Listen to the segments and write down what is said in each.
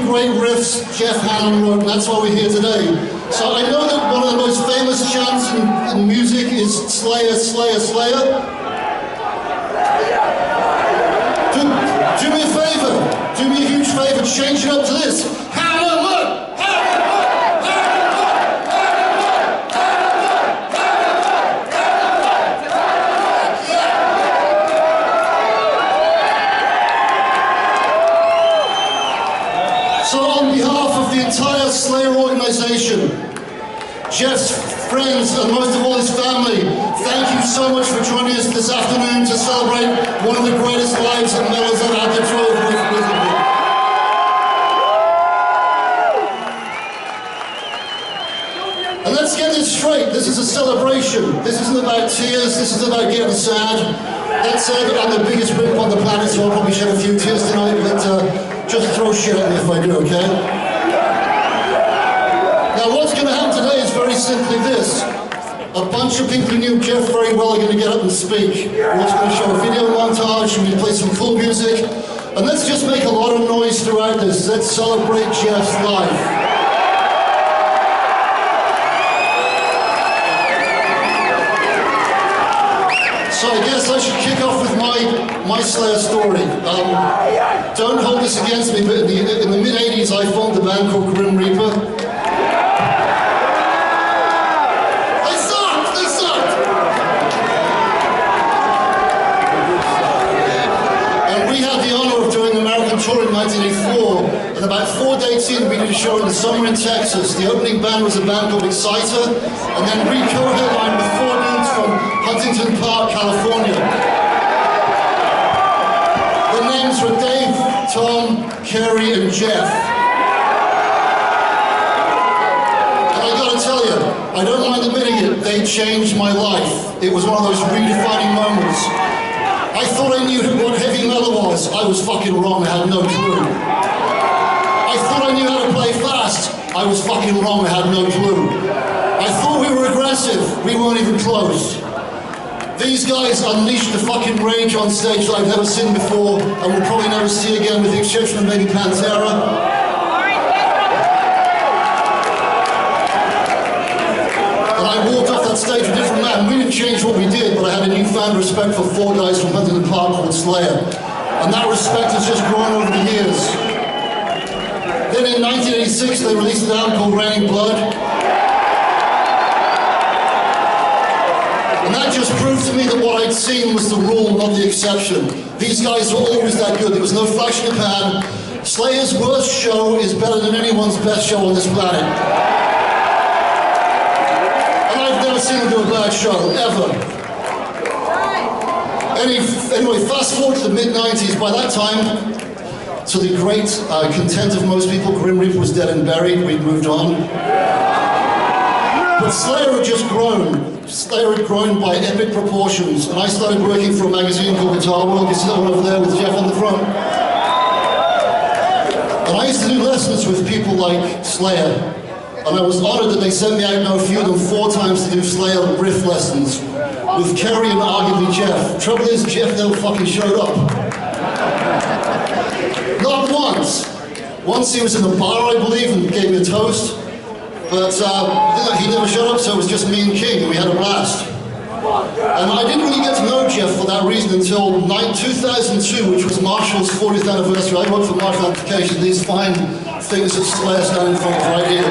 great riffs Jeff Hanneman wrote, and that's why we're here today. So I know that one of the most famous chants in music is Slayer, Slayer, Slayer. Do me a favor, do me a huge favor, change it up to this. Hanneman! So on behalf of the entire Slayer organization, Jeff's friends, and most of all his family, thank you so much for joining us this afternoon to celebrate one of the greatest lives that Mellors ever had to throw with me. And let's get this straight, this is a celebration. This isn't about tears, this isn't about getting sad. That said, I'm the biggest rip on the planet, so I'll probably shed a few tears tonight, but just throw shit at me if I do, okay? Now what's going to happen today is very simply this. A bunch of people who knew Jeff very well are going to get up and speak. We're also going to show a video montage, and we're going to play some cool music. And let's just make a lot of noise throughout this. Let's celebrate Jeff's life. So I guess I should kick off with my Slayer story. Don't hold this against me, but in the mid-80s I formed a band called Grim Reaper. They sucked! And we had the honor of doing an American tour in 1984, and about 4 dates in we did a show in the summer in Texas. The opening band was a band called Exciter, and then we co-headlined with 4 dudes from Huntington Park, California. The names were Dave, Tom, Kerry, and Jeff. And I gotta tell you, I don't mind admitting it, they changed my life. It was one of those redefining moments. I thought I knew what heavy metal was. I was fucking wrong, I had no clue. I thought I knew how to play fast. I was fucking wrong, I had no clue. I thought we were aggressive. We weren't even close. These guys unleashed the fucking rage on stage that I've never seen before, and will probably never see again, with the exception of maybe Pantera. And I walked off that stage a different man. We didn't change what we did, but I had a newfound respect for 4 guys from Huntington Park called Slayer. And that respect has just grown over the years. Then in 1986 they released an album called Raining Blood. And that just proved to me that what I'd seen was the rule, not the exception. These guys were always that good. There was no flash in the pan. Slayer's worst show is better than anyone's best show on this planet. And I've never seen them do a bad show, ever. Anyway, fast forward to the mid-90s. By that time, to the great content of most people, Grim Reaper was dead and buried. We'd moved on. But Slayer had just grown. Slayer had grown by epic proportions, and I started working for a magazine called Guitar World. You see that one over there with Jeff on the front? And I used to do lessons with people like Slayer, and I was honored that they sent me out no fewer than 4 times to do Slayer riff lessons with Kerry and arguably Jeff. Trouble is, Jeff never fucking showed up. Not once. Once he was in a bar, I believe, and gave me a toast. But he never showed up, so it was just me and King, and we had a blast. And I didn't really get to know Jeff for that reason until 2002, which was Marshall's 40th anniversary. I worked for Marshall Amplification, these fine things that Slayer stand in front of right here.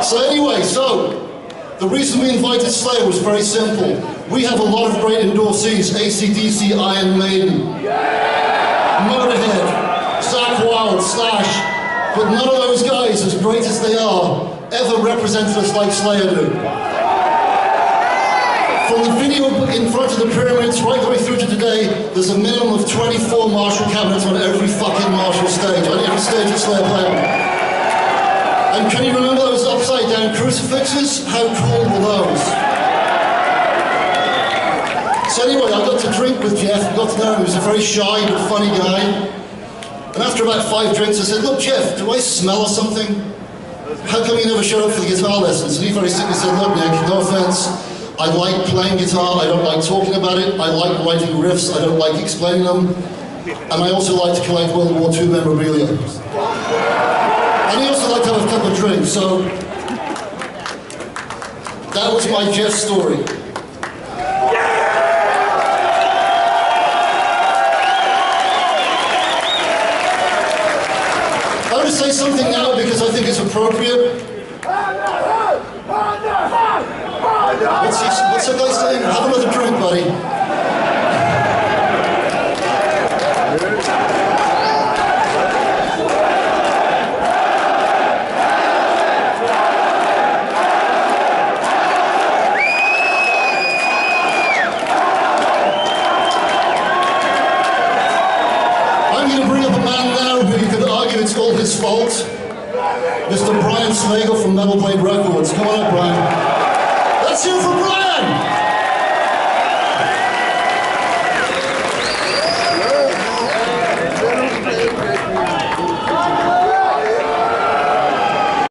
So anyway, the reason we invited Slayer was very simple. We have a lot of great endorsees: AC/DC, Iron Maiden, Motorhead, Zakk Wylde, Slash, but none of those guys, as great as they are, ever represented us like Slayer do. From the video in front of the pyramids right the way through to today, there's a minimum of 24 Marshall cabinets on every fucking Marshall stage, on every stage that Slayer played on. And can you remember those upside down crucifixes? How cool were those? So anyway, I got to drink with Jeff, got to know him. He was a very shy but funny guy. And after about 5 drinks, I said, "Look, Jeff, do I smell or something? How come you never showed up for the guitar lessons?" And he very simply said, "Look, Nick, no offense, I like playing guitar, I don't like talking about it. I like writing riffs, I don't like explaining them. And I also like to collect World War II memorabilia. And I also like to have a couple of drinks, so that was my Jeff story. I'm going to say something now because I think it's appropriate. What's that guy saying? Have another drink, buddy. I'm going to bring up a man now who you could argue it's all his fault. Mr. Brian Slagle from Metal Blade Records. Come on up, Brian. Let's hear from